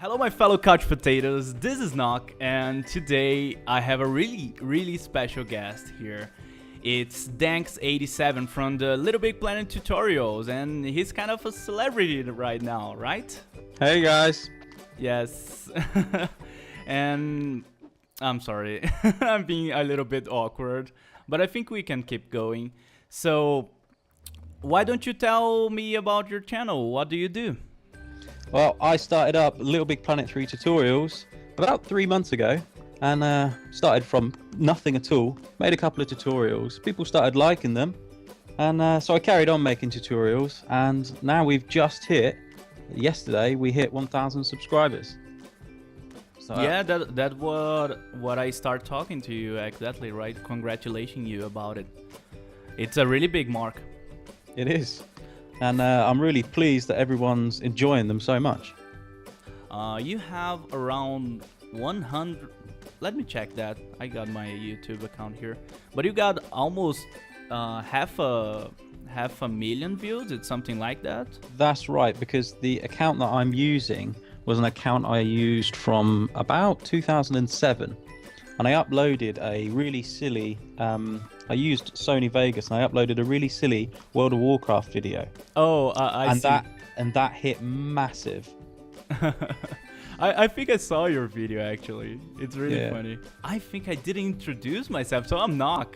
Hello my fellow couch potatoes, this is Khnok, and today I have a really special guest here. It's Danx87 from the LittleBigPlanet Tutorials, and he's kind of a celebrity right now, right? Hey guys. Yes. And I'm sorry, I'm being a little bit awkward, but I think we can keep going. So, why don't you tell me about your channel? What do you do? Well, I started up LittleBigPlanet Tutorials about 3 months ago, and started from nothing at all. Made a couple of tutorials. People started liking them, and so I carried on making tutorials. And now we've just hit. Yesterday we hit 1,000 subscribers. So, Yeah, that what I start talking to you exactly, right? Congratulating you about it. It's a really big mark. It is, and I'm really pleased that everyone's enjoying them so much. You have around 100. Let me check that. I got my YouTube account here, but you got almost half a million views. It's something like that. That's right, because the account that I'm using was an account I used from about 2007, and I uploaded a really silly I used Sony Vegas, and I uploaded a really silly World of Warcraft video. Oh, I see. That hit massive. I think I saw your video actually. It's really Yeah. funny. I think I didn't introduce myself, so I'm Khnok.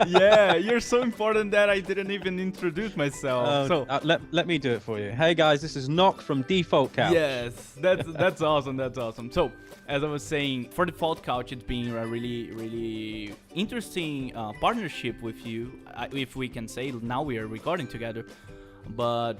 Yeah, you're so important that I didn't even introduce myself. So let me do it for you. Hey guys, this is Khnok from Default Couch. yes, that's awesome. That's awesome. So as I was saying, for Default Couch, it's been a really interesting partnership with you, if we can say. Now we are recording together, but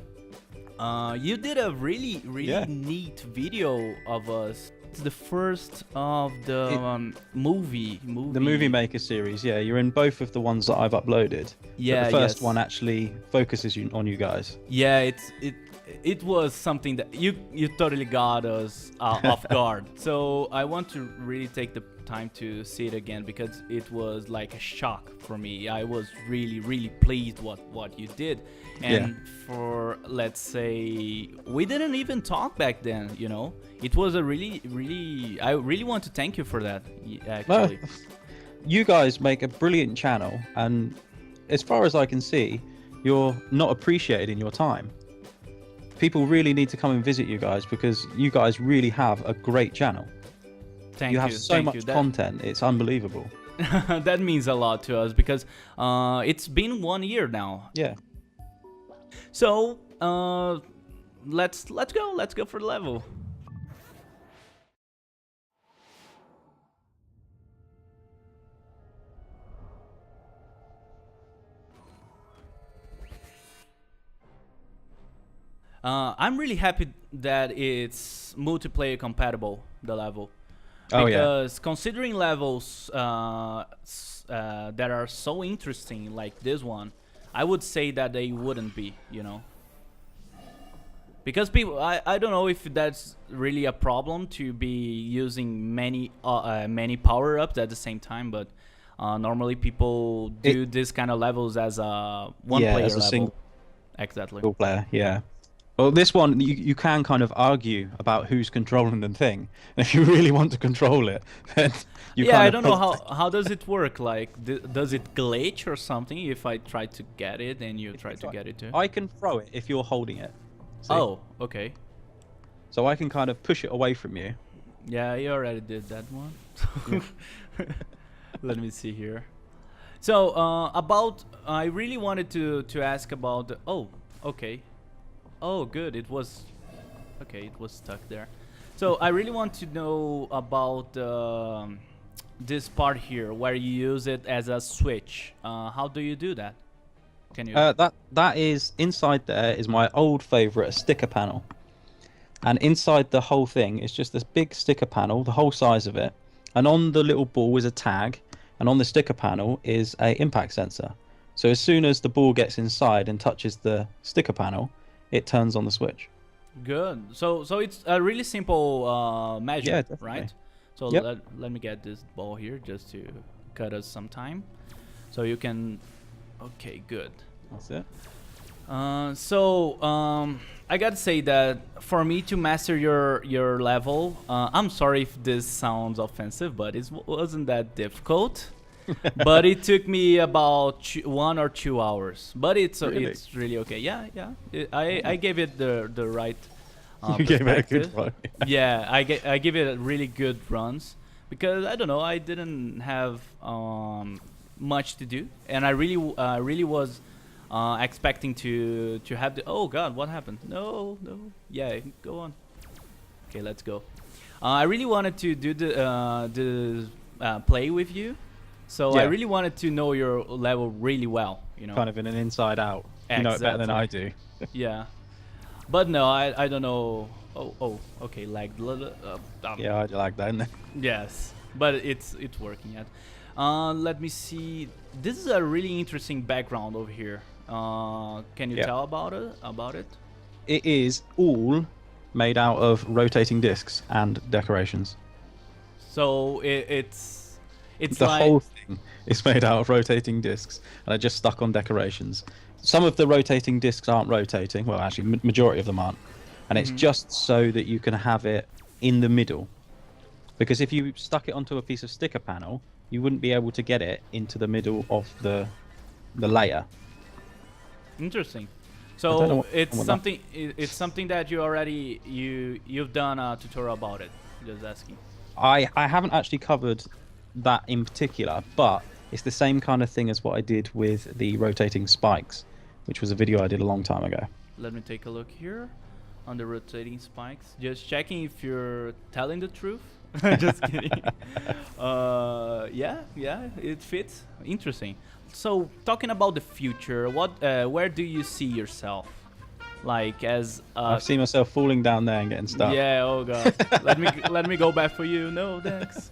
you did a really neat video of us. It's the first of the movie. The Movie Maker series. Yeah, you're in both of the ones that I've uploaded. Yeah, but the first yes. one actually focuses on you guys. Yeah, it was something that you totally got us off guard. So I want to really take the time to see it again, because it was like a shock for me. I was really pleased what you did. And for, let's say, we didn't even talk back then, you know. It was a I really want to thank you for that, actually. Well, you guys make a brilliant channel, and as far as I can see, you're not appreciated in your time. People really need to come and visit you guys, because you guys really have a great channel. Thank you have so thank much you. content, it's unbelievable. That means a lot to us, because it's been 1 year now. Yeah. So let's go for the level. I'm really happy that it's multiplayer compatible, the level. Oh, because considering levels that are so interesting like this one, I would say that they wouldn't be, you know. Because people, I don't know if that's really a problem to be using many power-ups at the same time, but normally people do this kind of levels as a one-player level. Single Exactly. player, yeah. Well, this one, you can kind of argue about who's controlling the thing. And if you really want to control it, then you Yeah, kind I of don't know how does it work. Like, does it glitch or something if I try to get it and you try to get it too? I can throw it if you're holding it. See? Oh, okay. So I can kind of push it away from you. Yeah, you already did that one. Let me see here. So, I really wanted to ask about the, oh, okay. Oh, good. It was stuck there. So I really want to know about this part here where you use it as a switch. How do you do that? Can you? That is, inside there is my old favorite sticker panel, and inside the whole thing is just this big sticker panel, the whole size of it, and on the little ball is a tag, and on the sticker panel is a impact sensor. So as soon as the ball gets inside and touches the sticker panel, it turns on the switch. Good. So it's a really simple measure, Yeah, right? So Yep. let me get this ball here just to cut us some time. So you can. Okay, good. That's it. I gotta say that for me to master your level, I'm sorry if this sounds offensive, but it wasn't that difficult. But it took me about 1 or 2 hours. But it's it's really okay. Yeah, yeah. I gave it the right. You gave it a good perspective. run. Yeah, I give it a really good runs because I don't know, I didn't have much to do, and I really was expecting to have the. Oh God, what happened? No, no. Yeah, go on. Okay, let's go. I really wanted to do the play with you, so I Yeah. really wanted to know your level really well. You know. Kind of in an inside out. You know it better than I do. Yeah. But no, I don't know. Oh, okay, lagged a little. Yeah, I like that. Isn't it? Yes, but it's working yet. Let me see. This is a really interesting background over here. Can you Yeah. tell about it? It is all made out of rotating discs and decorations. So it's The like whole thing is made out of rotating discs, and I just stuck on decorations. Some of the rotating discs aren't rotating. Well, actually, majority of them aren't, and it's just so that you can have it in the middle. Because if you stuck it onto a piece of sticker panel, you wouldn't be able to get it into the middle of the layer. interesting. don't know So what- it's what that- something. It's something that you've done a tutorial about it. Just asking. I haven't actually covered that in particular, but it's the same kind of thing as what I did with the rotating spikes, which was a video I did a long time ago. Let me take a look here on the rotating spikes. Just checking if you're telling the truth. Just kidding. Yeah, it fits. Interesting. So, talking about the future, where do you see yourself? Like as I see myself falling down there and getting stuck. yeah. Oh God. let me go back for you. No, thanks.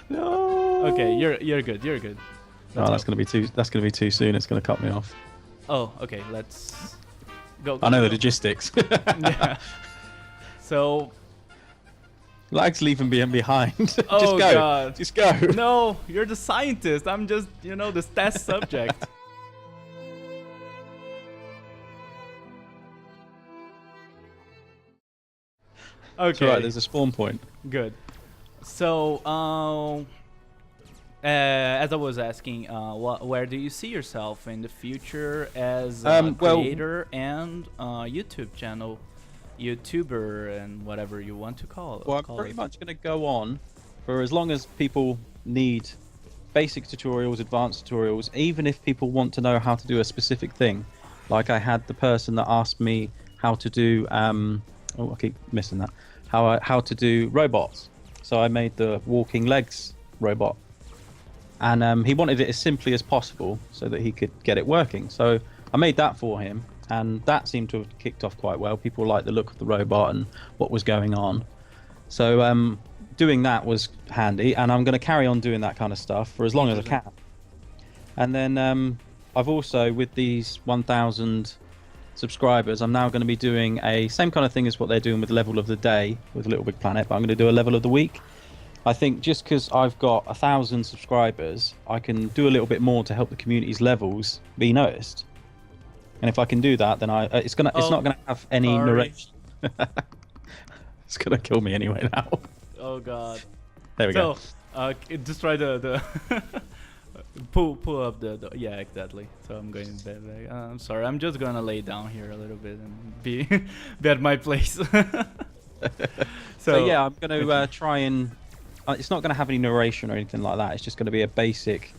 No. Okay, you're good. You're good. No, Let's that's go. gonna be too. That's gonna be too soon. It's gonna cut me off. Oh, okay. Let's go. I know the go. logistics. Yeah. So. Lag's leaving me behind. Just Oh, go. God. Just go. No, you're the scientist. I'm just, the test subject. It's Okay, alright. There's a spawn point. good. So, as I was asking, where do you see yourself in the future as a Well- creator and YouTube channel, YouTuber, and whatever you want to call it? Well, I'm pretty much going to go on for as long as people need basic tutorials, advanced tutorials, even if people want to know how to do a specific thing. Like I had the person that asked me how to do, oh, I keep missing that, how to do robots. So I made the walking legs robot. And he wanted it as simply as possible so that he could get it working. So I made that for him. And that seemed to have kicked off quite well. People liked the look of the robot and what was going on. So doing that was handy, and I'm going to carry on doing that kind of stuff for as long as I can. And then I've also, with these 1,000 subscribers, I'm now going to be doing a same kind of thing as what they're doing with level of the day with LittleBigPlanet, but I'm going to do a level of the week. I think just because I've got 1,000 subscribers, I can do a little bit more to help the community's levels be noticed. And if I can do that, then it's not gonna have any sorry. narration. It's gonna kill me anyway now. Oh God. There we go. So, just try the pull up the yeah, exactly. So I'm going back. I'm sorry. I'm just gonna lay down here a little bit and be at my place. So yeah, I'm gonna try and. It's not gonna have any narration or anything like that. It's just gonna be a basic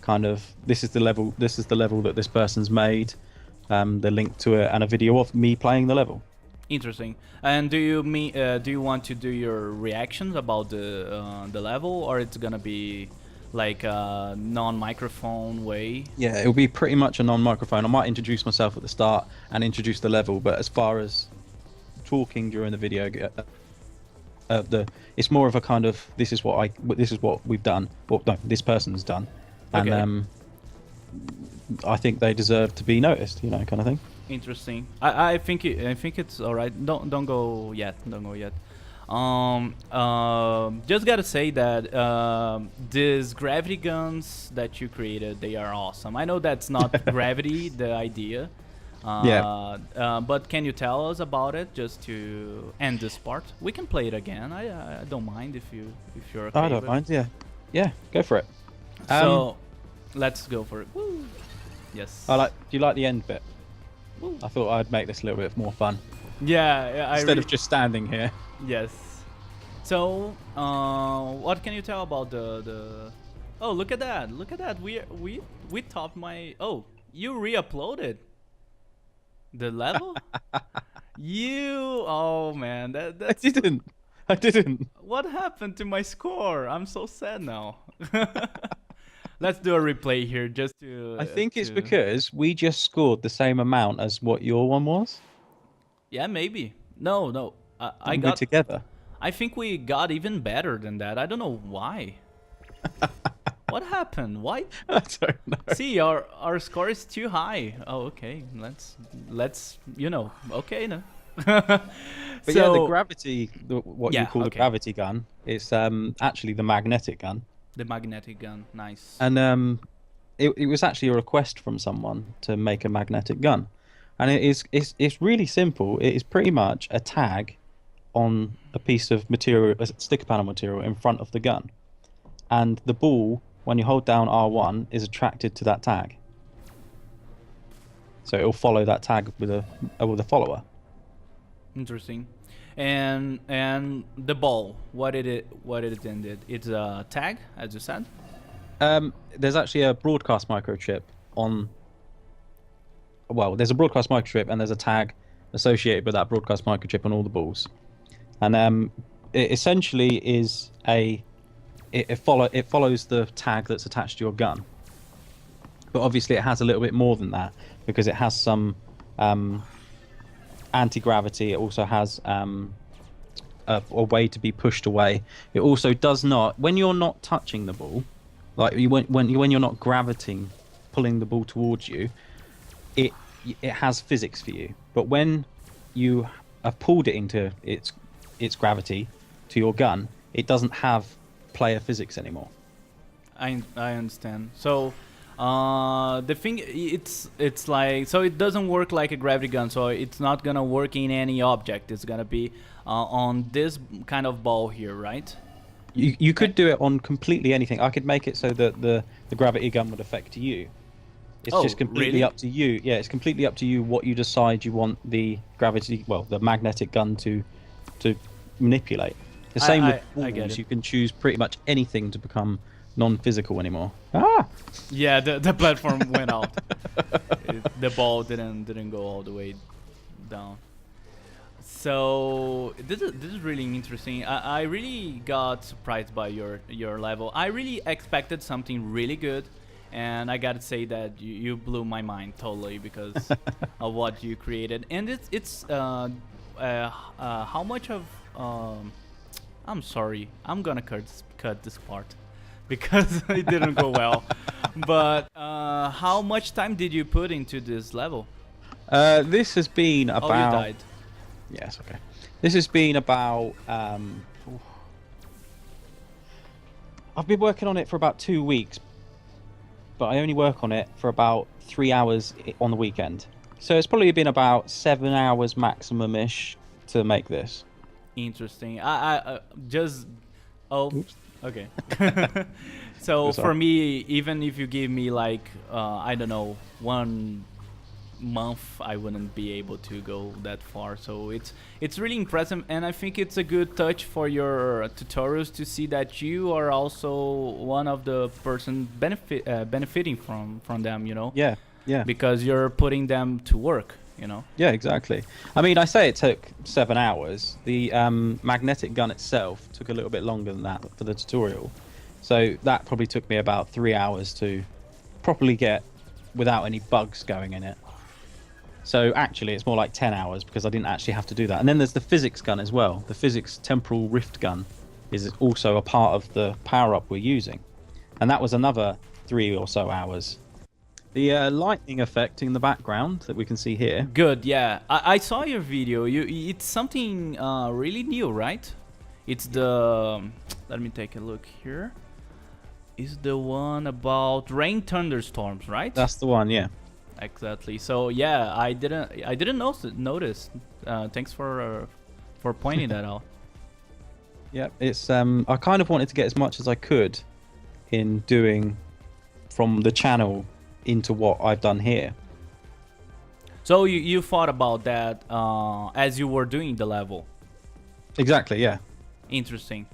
kind of. This is the level. This is the level that this person's made. The link to it and a video of me playing the level. Interesting. And do you want to do your reactions about the level, or it's gonna be like a non-microphone way? Yeah, it'll be pretty much a non-microphone. I might introduce myself at the start and introduce the level, but as far as talking during the video, it's more of a kind of this is what we've done. Well, no, this person's done, and Okay. I think they deserve to be noticed, kind of thing. Interesting. I think it's all right. Don't go yet. Don't go yet. Just gotta say that these gravity guns that you created, they are awesome. I know that's not gravity, the idea, But can you tell us about it just to end this part? We can play it again. I don't mind if you're okay. I don't mind. Yeah, go for it. So let's go for it. Woo. Yes. Do you like the end bit? Woo. I thought I'd make this a little bit more fun. Yeah. Instead of just standing here. Yes. So, what can you tell about the? Oh, look at that! Look at that! We topped my. Oh, you re-uploaded the level. Oh man, that's. I didn't. What happened to my score? I'm so sad now. Let's do a replay here just to. I think it's because we just scored the same amount as what your one was. Yeah, maybe. No. I Didn't got we together. I think we got even better than that. I don't know why. What happened? Why? I don't know. See, our score is too high. Oh, okay. Let's okay no. But yeah, the gravity, what you call the gravity gun, it's actually the magnetic gun. The magnetic gun, nice. And it was actually a request from someone to make a magnetic gun, and it's really simple. It is pretty much a tag on a piece of material, a sticker panel material in front of the gun, and the ball, when you hold down R1, is attracted to that tag. So it'll follow that tag with a follower. Interesting. And the ball, what did it intended? It's a tag, as you said. There's actually a broadcast microchip on. Well, there's a broadcast microchip and there's a tag associated with that broadcast microchip on all the balls. And it essentially is it follows the tag that's attached to your gun. But obviously it has a little bit more than that, because it has some anti-gravity. It also has a way to be pushed away. It also does not, when you're not touching the ball, like when you're not pulling the ball towards you, it has physics for you. But when you have pulled it into its gravity to your gun, it doesn't have player physics anymore. I understand. So the thing, it's like, so it doesn't work like a gravity gun, so it's not gonna work in any object. It's gonna be on this kind of ball here, right? You could do it on completely anything. I could make it so that the gravity gun would affect you. It's just completely up to you. Yeah, it's completely up to you what you decide you want the the magnetic gun to manipulate. The same with balls. You can choose pretty much anything to become non-physical anymore. Yeah, the platform went out. The ball didn't go all the way down. So this is really interesting. I really got surprised by your level. I really expected something really good, and I gotta say that you blew my mind totally because of what you created. And it's how much of I'm sorry, I'm gonna cut this part because it didn't go well. But how much time did you put into this level? This has been about. Oh, you died. Yes, okay. This has been about. I've been working on it for about 2 weeks, but I only work on it for about 3 hours on the weekend. So it's probably been about 7 hours maximum-ish to make this. Interesting. I just. Oh. Oops. Okay. So for me, even if you give me like I don't know, 1 month, I wouldn't be able to go that far. So it's really impressive, and I think it's a good touch for your tutorials to see that you are also one of the person benefiting from them. You know. Yeah. Yeah. Because you're putting them to work. You know. Yeah, exactly. I mean, I say it took 7 hours. The magnetic gun itself took a little bit longer than that for the tutorial. So that probably took me about 3 hours to properly get without any bugs going in it. So actually it's more like 10 hours because I didn't actually have to do that. And then there's the physics gun as well. The physics temporal rift gun is also a part of the power-up we're using. And that was another 3 or so hours. The lightning effect in the background that we can see here. Good, yeah. I saw your video. It's something really new, right? It's the... Let me take a look here. Is the one about rain thunderstorms, right? That's the one, yeah. exactly. So yeah, I didn't notice. Thanks for pointing that out. Yeah, it's I kind of wanted to get as much as I could in doing from the channel into what I've done here. So you thought about that as you were doing the level. Exactly, yeah. Interesting.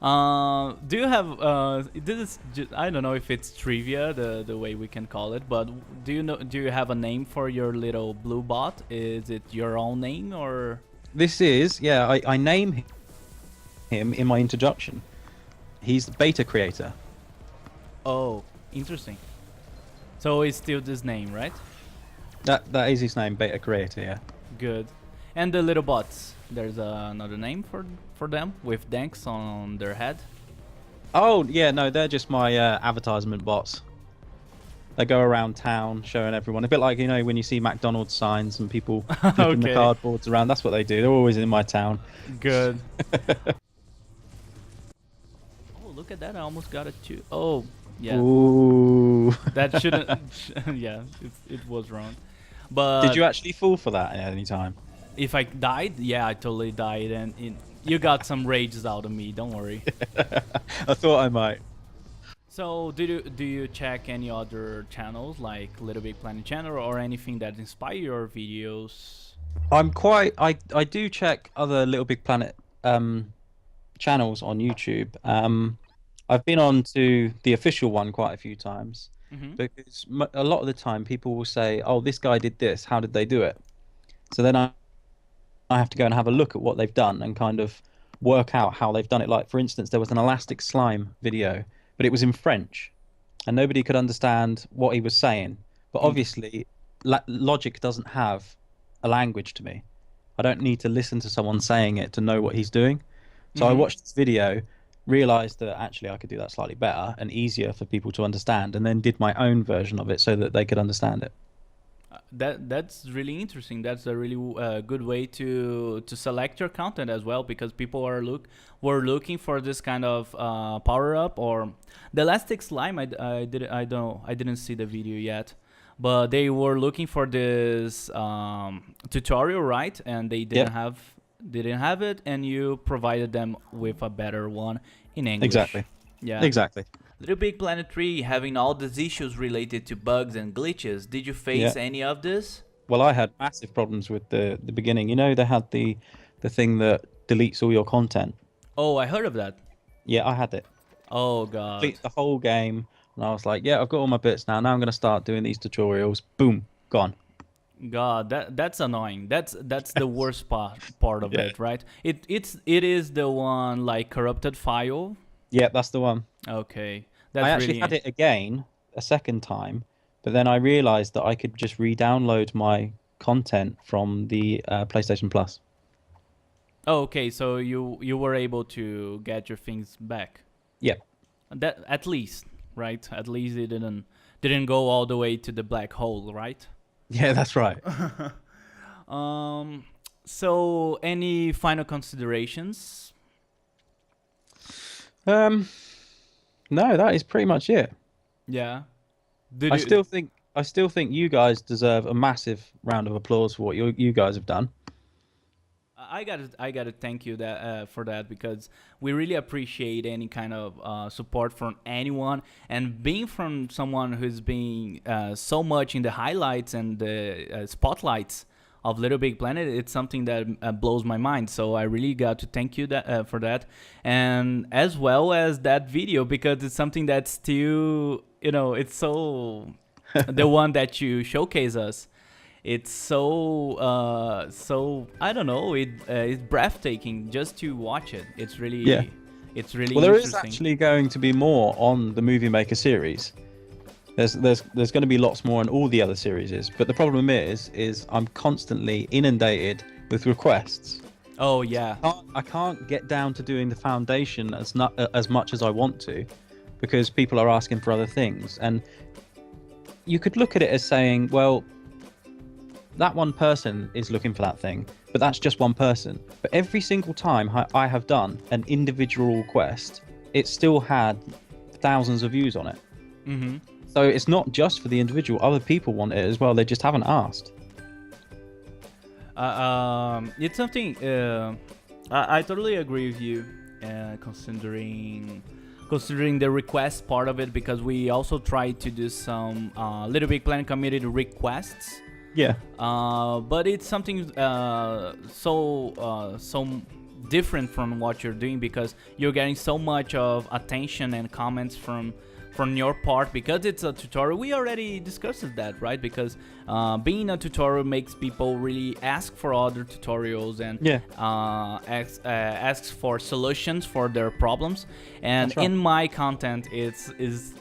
Do you have this is I don't know if it's trivia, the way we can call it, but do you have a name for your little blue bot? Is it your own name or? This is, yeah, I name him in my introduction. He's the beta creator. Oh, interesting. So it's still this name, right? That is his name, beta creator, yeah. Good. And the little bots, there's another name for them with Danx on their head. Oh, yeah, no, they're just my advertisement bots. They go around town showing everyone. A bit like, you know, when you see McDonald's signs and people flipping the cardboards around. That's what they do. They're always in my town. Good. Oh, look at that. I almost got it too. Oh, yeah. Ooh. That shouldn't... yeah, it was wrong. But did you actually fall for that at any time? if I died, yeah, I totally died. And you got some rages out of me. Don't worry. I thought I might. So do you check any other channels like LittleBigPlanet channel or anything that inspire your videos? I do check other Little Big Planet channels on YouTube. I've been on to the official one quite a few times because a lot of the time people will say, "Oh, this guy did this. How did they do it?" So then I have to go and have a look at what they've done and kind of work out how they've done it. Like, for instance, there was an elastic slime video, but it was in French and nobody could understand what he was saying. But obviously, logic doesn't have a language to me. I don't need to listen to someone saying it to know what he's doing. So I watched this video, realized that actually I could do that slightly better and easier for people to understand, and then did my own version of it so that they could understand it. That's really interesting. That's a really good way to select your content as well, because people were looking for this kind of power up or the elastic slime. I didn't see the video yet, but they were looking for this tutorial, right? And they didn't have it, and you provided them with a better one in English. Exactly. Yeah. Exactly. LittleBigPlanet 3 having all these issues related to bugs and glitches. Did you face any of this? Well, I had massive problems with the beginning. You know, they had the thing that deletes all your content. Oh, I heard of that. Yeah, I had it. Oh god. Delete the whole game, and I was like, yeah, I've got all my bits now. Now I'm going to start doing these tutorials. Boom, gone. God, that's annoying. That's the worst part of it, right? It is the one like corrupted file. Yeah, that's the one. Okay. That's I actually had it again a second time, but then I realized that I could just re-download my content from the PlayStation Plus. Oh, okay. So you were able to get your things back. Yeah. That at least, right? At least it didn't go all the way to the black hole, right? Yeah, that's right. So any final considerations? No, that is pretty much it. Yeah. I still think you guys deserve a massive round of applause for what you guys have done. I gotta thank you for that, because we really appreciate any kind of support from anyone, and being from someone who's been so much in the highlights and the spotlights of LittleBigPlanet. It's something that blows my mind. So I really got to thank you for that, and as well as that video, because it's something that's still, it's so the one that you showcase us. It's so I don't know. It's breathtaking just to watch it. It's really it's really well. There is interesting. actually going to be more on the Movie Maker series. There's going to be lots more on all the other series, but the problem is I'm constantly inundated with requests. Oh yeah. I can't get down to doing the foundation as much as I want to, because people are asking for other things. And you could look at it as saying, well, that one person is looking for that thing, but that's just one person. But every single time I have done an individual request, it still had thousands of views on it. So it's not just for the individual. Other people want it as well. They just haven't asked. It's something. I totally agree with you, considering the request part of it, because we also try to do some Little Big Planet community requests. Yeah. But it's something so different from what you're doing, because you're getting so much of attention and comments from your part, because it's a tutorial. We already discussed that, right? Because being a tutorial makes people really ask for other tutorials and asks for solutions for their problems. And in my content, it's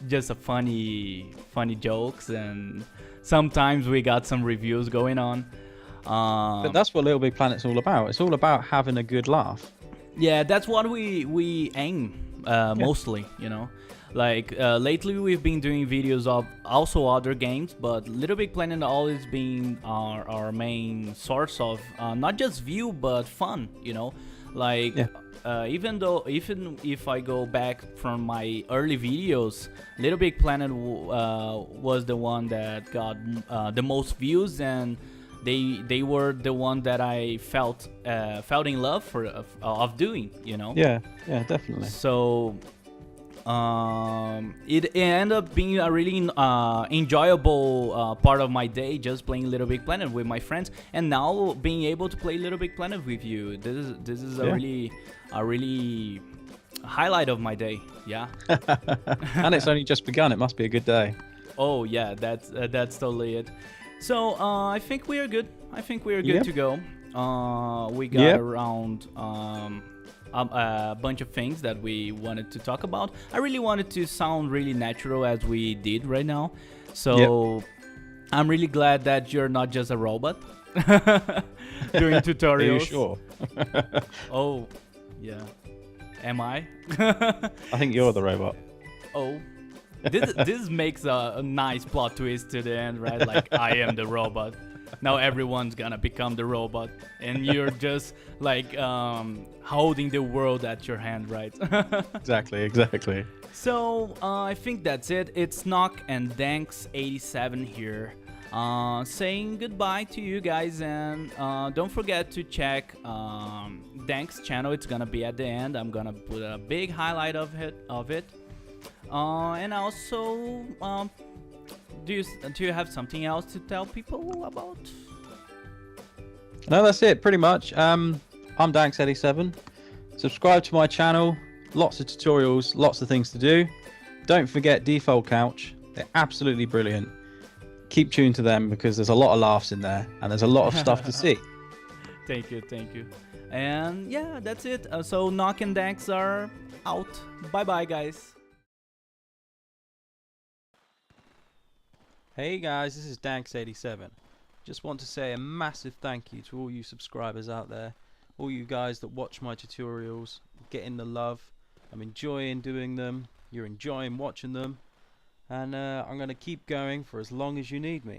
just a funny jokes, and sometimes we got some reviews going on. But that's what Little Big Planet's all about. It's all about having a good laugh. Yeah, that's what we aim mostly, you know. Like lately we've been doing videos of also other games, but Little Big Planet always been our main source of not just view but fun, you know. Like even if I go back from my early videos, Little Big Planet was the one that got the most views, and they were the one that I felt in love of doing, you know. Yeah, definitely. So it ended up being a really enjoyable part of my day, just playing Little Big Planet with my friends, and now being able to play Little Big Planet with you. This is a really highlight of my day. Yeah. And it's only just begun. It must be a good day. Oh yeah, that's totally it. So I think we are good. I think we are good to go. We got around a bunch of things that we wanted to talk about. I really wanted to sound really natural as we did right now. So I'm really glad that you're not just a robot doing tutorials. Are you sure? Oh, yeah. Am I? I think you're the robot. Oh. This makes a nice plot twist to the end, right? Like, I am the robot. Now everyone's gonna become the robot, and you're just like holding the world at your hand, right? Exactly. So I think that's it. It's Khnok and Danx87 here, saying goodbye to you guys, and don't forget to check Danx's channel. It's gonna be at the end. I'm gonna put a big highlight of it. And also, do you have something else to tell people about? No, that's it, pretty much. I'm Danx87. Subscribe to my channel. Lots of tutorials, lots of things to do. Don't forget Default Couch. They're absolutely brilliant. Keep tuned to them because there's a lot of laughs in there and there's a lot of stuff to see. Thank you. And yeah, that's it. So Khnok and Danx are out. Bye, guys. Hey guys, this is Danx87. Just want to say a massive thank you to all you subscribers out there, all you guys that watch my tutorials, getting the love. I'm enjoying doing them, you're enjoying watching them, and I'm going to keep going for as long as you need me.